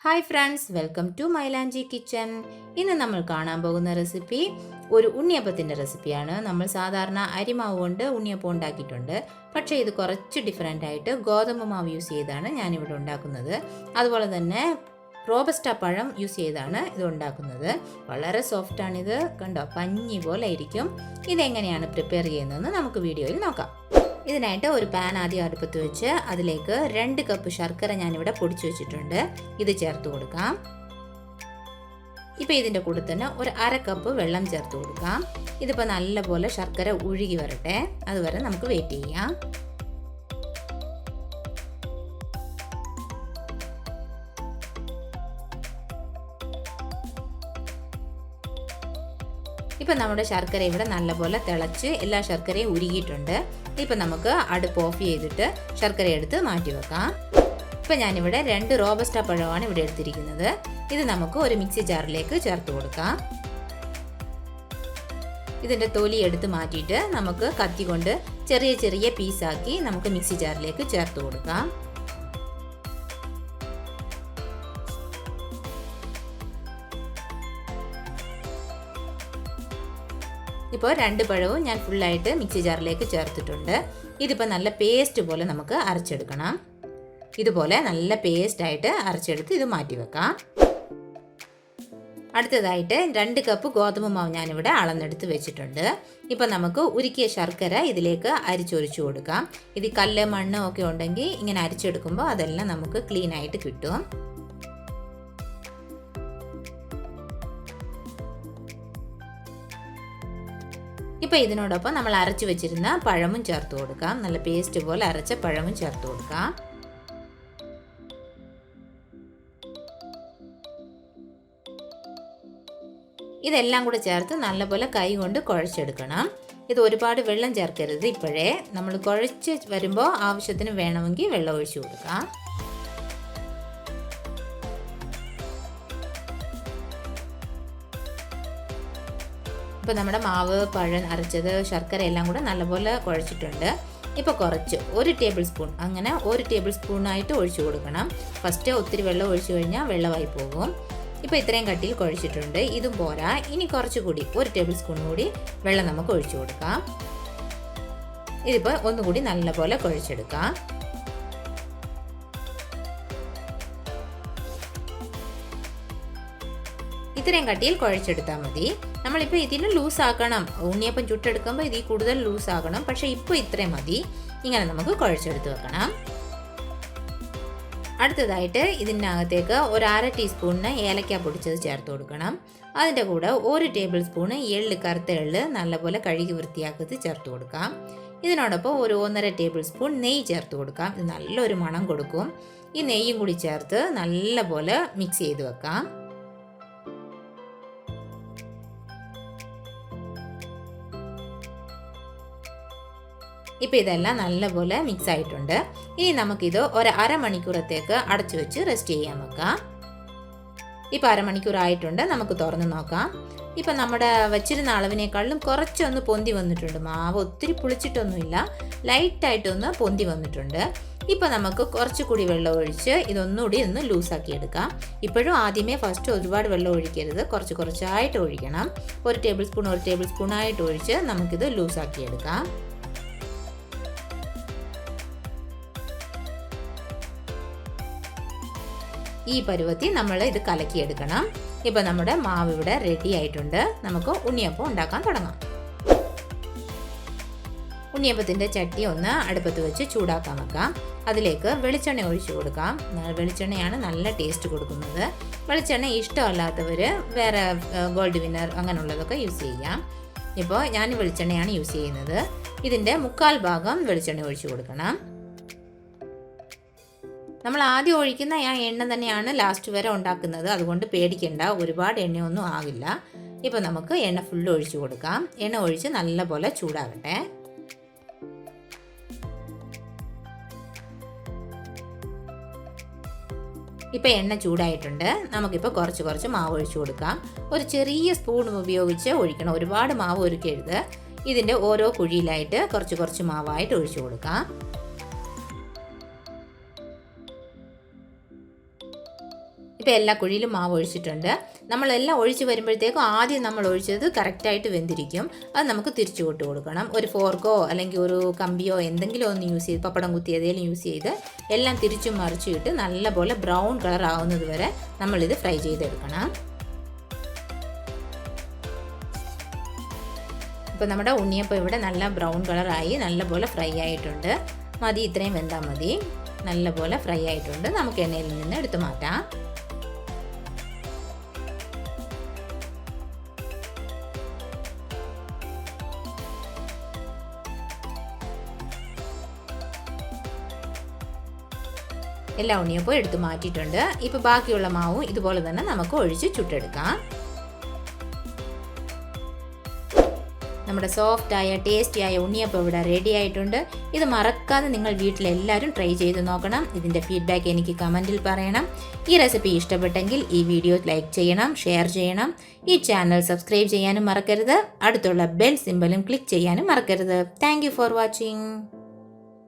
Hi friends, welcome to മൈലാഞ്ചി kitchen. ഇന്ന് നമ്മൾ കാണാൻ പോകുന്ന റെസിപ്പി ഒരു ഉണ്ണിയപ്പത്തിൻ്റെ റെസിപ്പിയാണ്. നമ്മൾ സാധാരണ അരിമാവ് കൊണ്ട് ഉണ്ണിയപ്പം ഉണ്ടാക്കിയിട്ടുണ്ട്. പക്ഷേ ഇത് കുറച്ച് ഡിഫറെൻ്റ് ആയിട്ട് ഗോതമ്പ് മാവ് യൂസ് ചെയ്താണ് ഞാനിവിടെ ഉണ്ടാക്കുന്നത്. അതുപോലെ തന്നെ റോബസ്റ്റ പഴം യൂസ് ചെയ്താണ് ഇത് ഉണ്ടാക്കുന്നത്. വളരെ സോഫ്റ്റാണിത്, കണ്ടോ, പഞ്ഞി പോലെ ആയിരിക്കും. ഇതെങ്ങനെയാണ് പ്രിപ്പയർ ചെയ്യുന്നതെന്ന് നമുക്ക് വീഡിയോയിൽ നോക്കാം. ഇതിനായിട്ട് ഒരു പാൻ ആദ്യം അടുപ്പത്ത് വെച്ച് അതിലേക്ക് 2 കപ്പ് ശർക്കര ഞാനിവിടെ പൊടിച്ചു വെച്ചിട്ടുണ്ട്. ഇത് ചേർത്ത് കൊടുക്കാം. ഇപ്പം ഇതിൻ്റെ കൂടെ തന്നെ ഒരു 1/2 കപ്പ് വെള്ളം ചേർത്ത് കൊടുക്കാം. ഇതിപ്പോൾ നല്ലപോലെ ശർക്കര ഉരുകി വരട്ടെ, അതുവരെ നമുക്ക് വെയിറ്റ് ചെയ്യാം. ഇപ്പം നമ്മുടെ ശർക്കര ഇവിടെ നല്ലപോലെ തിളച്ച് എല്ലാ ശർക്കരയും ഉരുകിയിട്ടുണ്ട്. ഇപ്പം നമുക്ക് അടുപ്പ് ഓഫ് ചെയ്തിട്ട് ശർക്കര എടുത്ത് മാറ്റി വെക്കാം. ഇപ്പം ഞാനിവിടെ 2 റോബസ്റ്റ പഴമാണ് ഇവിടെ എടുത്തിരിക്കുന്നത്. ഇത് നമുക്ക് ഒരു മിക്സി ജാറിലേക്ക് ചേർത്ത് കൊടുക്കാം. ഇതിൻ്റെ തൊലി എടുത്ത് മാറ്റിയിട്ട് നമുക്ക് കത്തി കൊണ്ട് ചെറിയ ചെറിയ പീസാക്കി നമുക്ക് മിക്സി ജാറിലേക്ക് ചേർത്ത് കൊടുക്കാം. ഇപ്പോൾ 2 പഴവും ഞാൻ ഫുള്ളായിട്ട് മിക്സി ജാറിലേക്ക് ചേർത്തിട്ടുണ്ട്. ഇതിപ്പോൾ നല്ല പേസ്റ്റ് പോലെ നമുക്ക് അരച്ചെടുക്കണം. ഇതുപോലെ നല്ല പേസ്റ്റായിട്ട് അരച്ചെടുത്ത് ഇത് മാറ്റി വെക്കാം. അടുത്തതായിട്ട് 2 കപ്പ് ഗോതമ്പ് മാവ് ഞാനിവിടെ അളന്നെടുത്ത് വെച്ചിട്ടുണ്ട്. ഇപ്പം നമുക്ക് ഉരുക്കിയ ശർക്കര ഇതിലേക്ക് അരിച്ചൊഴിച്ചു കൊടുക്കാം. ഇത് കല്ല് മണ്ണ് ഒക്കെ ഉണ്ടെങ്കിൽ ഇങ്ങനെ അരിച്ചെടുക്കുമ്പോൾ അതെല്ലാം നമുക്ക് ക്ലീൻ ആയിട്ട് കിട്ടും. ഇപ്പോൾ ഇതിനോടൊപ്പം നമ്മൾ അരച്ചു വെച്ചിരുന്ന പഴമും ചേർത്ത് കൊടുക്കാം. നല്ല പേസ്റ്റ് പോലെ അരച്ച പഴമും ചേർത്ത് കൊടുക്കാം. ഇതെല്ലാം കൂടെ ചേർത്ത് നല്ലപോലെ കൈ കൊണ്ട് കുഴച്ചെടുക്കണം. ഇത് ഒരുപാട് വെള്ളം ചേർക്കരുത്. ഇപ്പോഴേ നമ്മൾ കുഴച്ച് വരുമ്പോൾ ആവശ്യത്തിന് വേണമെങ്കിൽ വെള്ളം ഒഴിച്ചു കൊടുക്കാം. ഇപ്പോൾ നമ്മുടെ മാവ്, പഴം അരച്ചത്, ശർക്കര എല്ലാം കൂടെ നല്ലപോലെ കുഴച്ചിട്ടുണ്ട്. ഇപ്പോൾ കുറച്ച് 1 ടേബിൾ സ്പൂൺ, അങ്ങനെ 1 ടേബിൾ സ്പൂണായിട്ട് ഒഴിച്ചു കൊടുക്കണം. ഫസ്റ്റ് ഒത്തിരി വെള്ളം ഒഴിച്ചു കഴിഞ്ഞാൽ വെള്ളമായി പോകും. ഇപ്പോൾ ഇത്രയും കട്ടിയിൽ കുഴച്ചിട്ടുണ്ട്. ഇതും പോരാ, ഇനി കുറച്ചുകൂടി 1 ടേബിൾ സ്പൂൺ കൂടി വെള്ളം നമുക്ക് ഒഴിച്ചു കൊടുക്കാം. ഇതിപ്പോൾ ഒന്നുകൂടി നല്ലപോലെ കുഴച്ചെടുക്കാം. ഇത്രയും കട്ടിയിൽ കുഴച്ചെടുത്താൽ മതി. നമ്മളിപ്പോൾ ഇതിന് ലൂസാക്കണം. ഉണ്ണിയപ്പം ചുട്ടെടുക്കുമ്പോൾ ഇതിൽ കൂടുതൽ ലൂസാകണം. പക്ഷേ ഇപ്പോൾ ഇത്രയും മതി. ഇങ്ങനെ നമുക്ക് കുഴച്ചെടുത്ത് വെക്കണം. അടുത്തതായിട്ട് ഇതിനകത്തേക്ക് ഒരു 1/2 ടീസ്പൂണിന് ഏലക്ക പൊടിച്ചത് ചേർത്ത് കൊടുക്കണം. അതിൻ്റെ കൂടെ 1 ടേബിൾ സ്പൂണ് എള്ള്, കറുത്ത എള്ള് നല്ലപോലെ കഴുകി വൃത്തിയാക്കി ചേർത്ത് കൊടുക്കാം. ഇതിനോടൊപ്പം ഒരു 1.5 ടേബിൾ സ്പൂൺ നെയ്യ് ചേർത്ത് കൊടുക്കാം. ഇത് നല്ലൊരു മണം കൊടുക്കും. ഈ നെയ്യും കൂടി ചേർത്ത് നല്ലപോലെ മിക്സ് ചെയ്ത് വെക്കാം. ഇപ്പോൾ ഇതെല്ലാം നല്ലപോലെ മിക്സ് ആയിട്ടുണ്ട്. ഇനി നമുക്കിത് ഒരു അരമണിക്കൂറത്തേക്ക് അടച്ചു വെച്ച് റെസ്റ്റ് ചെയ്യാൻ വെക്കാം. ഇപ്പോൾ അരമണിക്കൂർ ആയിട്ടുണ്ട്. നമുക്ക് തുറന്ന് നോക്കാം. ഇപ്പം നമ്മുടെ വച്ചിരുന്ന അളവിനേക്കാളും കുറച്ചൊന്ന് പൊന്തി വന്നിട്ടുണ്ട്. മാവ് ഒത്തിരി പുളിച്ചിട്ടൊന്നുമില്ല, ലൈറ്റായിട്ടൊന്ന് പൊന്തി വന്നിട്ടുണ്ട്. ഇപ്പോൾ നമുക്ക് കുറച്ചുകൂടി വെള്ളം ഒഴിച്ച് ഇതൊന്നുകൂടി ഒന്ന് ലൂസാക്കി എടുക്കാം. ഇപ്പോഴും ആദ്യമേ ഫസ്റ്റ് ഒരുപാട് വെള്ളം ഒഴിക്കരുത്, കുറച്ചായിട്ട് ഒഴിക്കണം. 1 ടേബിൾ സ്പൂണായിട്ട് ഒഴിച്ച് നമുക്കിത് ലൂസാക്കി എടുക്കാം. ഈ പരുവത്തിൽ നമ്മൾ ഇത് കലക്കിയെടുക്കണം. ഇപ്പോൾ നമ്മുടെ മാവ് ഇവിടെ റെഡി ആയിട്ടുണ്ട്. നമുക്ക് ഉണ്ണിയപ്പം ഉണ്ടാക്കാൻ തുടങ്ങാം. ഉണ്ണിയപ്പത്തിൻ്റെ ചട്ടി ഒന്ന് അടുപ്പത്ത് വെച്ച് ചൂടാക്കാൻ വെക്കാം. അതിലേക്ക് വെളിച്ചെണ്ണ ഒഴിച്ചു കൊടുക്കാം. വെളിച്ചെണ്ണയാണ് നല്ല ടേസ്റ്റ് കൊടുക്കുന്നത്. വെളിച്ചെണ്ണ ഇഷ്ടമല്ലാത്തവർ വേറെ ഗോൾഡ് വിന്നർ അങ്ങനെയുള്ളതൊക്കെ യൂസ് ചെയ്യാം. ഇപ്പോൾ ഞാൻ വെളിച്ചെണ്ണയാണ് യൂസ് ചെയ്യുന്നത്. ഇതിൻ്റെ 1/4 ഭാഗം വെളിച്ചെണ്ണ ഒഴിച്ചു കൊടുക്കണം. നമ്മൾ ആദ്യം ഒഴിക്കുന്ന ആ എണ്ണ തന്നെയാണ് ലാസ്റ്റ് വരെ ഉണ്ടാക്കുന്നത്. അതുകൊണ്ട് പേടിക്കേണ്ട, ഒരുപാട് എണ്ണയൊന്നും ആകില്ല. ഇപ്പോൾ നമുക്ക് എണ്ണ ഫുള്ള് ഒഴിച്ചു കൊടുക്കാം. എണ്ണ ഒഴിച്ച് നല്ലപോലെ ചൂടാകട്ടെ. ഇപ്പോൾ എണ്ണ ചൂടായിട്ടുണ്ട്. നമുക്കിപ്പോൾ കുറച്ച് മാവ് ഒഴിച്ചു കൊടുക്കാം. ഒരു ചെറിയ സ്പൂൺ ഉപയോഗിച്ച് ഒഴിക്കണം. ഒരുപാട് മാവ് ഒഴിക്കരുത്. ഇതിൻ്റെ ഓരോ കുഴിയിലായിട്ട് കുറച്ച് മാവായിട്ട് ഒഴിച്ചു കൊടുക്കാം. ഇപ്പോൾ എല്ലാ കുഴിയിലും മാവ് ഒഴിച്ചിട്ടുണ്ട്. നമ്മളെല്ലാം ഒഴിച്ച് വരുമ്പോഴത്തേക്കും ആദ്യം നമ്മൾ ഒഴിച്ചത് കറക്റ്റായിട്ട് വെന്തിരിക്കും. അത് നമുക്ക് തിരിച്ചു കൊട്ട് കൊടുക്കണം. ഒരു ഫോർക്കോ അല്ലെങ്കിൽ ഒരു കമ്പിയോ എന്തെങ്കിലും ഒന്ന് യൂസ് ചെയ്ത്, പപ്പടം കുത്തി ഏതെങ്കിലും യൂസ് ചെയ്ത് എല്ലാം തിരിച്ചും മറിച്ചും ഇട്ട് നല്ലപോലെ ബ്രൗൺ കളർ ആവുന്നത് വരെ നമ്മളിത് ഫ്രൈ ചെയ്തെടുക്കണം. ഇപ്പോൾ നമ്മുടെ ഉണ്ണിയപ്പം ഇവിടെ നല്ല ബ്രൗൺ കളറായി നല്ലപോലെ ഫ്രൈ ആയിട്ടുണ്ട്. മതി, ഇത്രയും വെന്താൽ മതി. നല്ലപോലെ ഫ്രൈ ആയിട്ടുണ്ട്. നമുക്ക് എണ്ണയിൽ നിന്ന് എടുത്തു മാറ്റാം. എല്ലാ ഉണ്ണിയപ്പവും എടുത്ത് മാറ്റിയിട്ടുണ്ട്. ഇപ്പോൾ ബാക്കിയുള്ള മാവും ഇതുപോലെ തന്നെ നമുക്ക് ഒഴിച്ച് ചുട്ടെടുക്കാം. നമ്മുടെ സോഫ്റ്റായ ടേസ്റ്റിയായ ഉണ്ണിയപ്പം ഇവിടെ റെഡി ആയിട്ടുണ്ട്. ഇത് മറക്കാതെ നിങ്ങൾ വീട്ടിലെല്ലാവരും ട്രൈ ചെയ്ത് നോക്കണം. ഇതിൻ്റെ ഫീഡ്ബാക്ക് എനിക്ക് കമൻറ്റിൽ പറയണം. ഈ റെസിപ്പി ഇഷ്ടപ്പെട്ടെങ്കിൽ ഈ വീഡിയോ ലൈക്ക് ചെയ്യണം, ഷെയർ ചെയ്യണം. ഈ ചാനൽ സബ്സ്ക്രൈബ് ചെയ്യാനും മറക്കരുത്. അടുത്തുള്ള ബെൽ സിമ്പലും ക്ലിക്ക് ചെയ്യാനും മറക്കരുത്. Thank you for watching.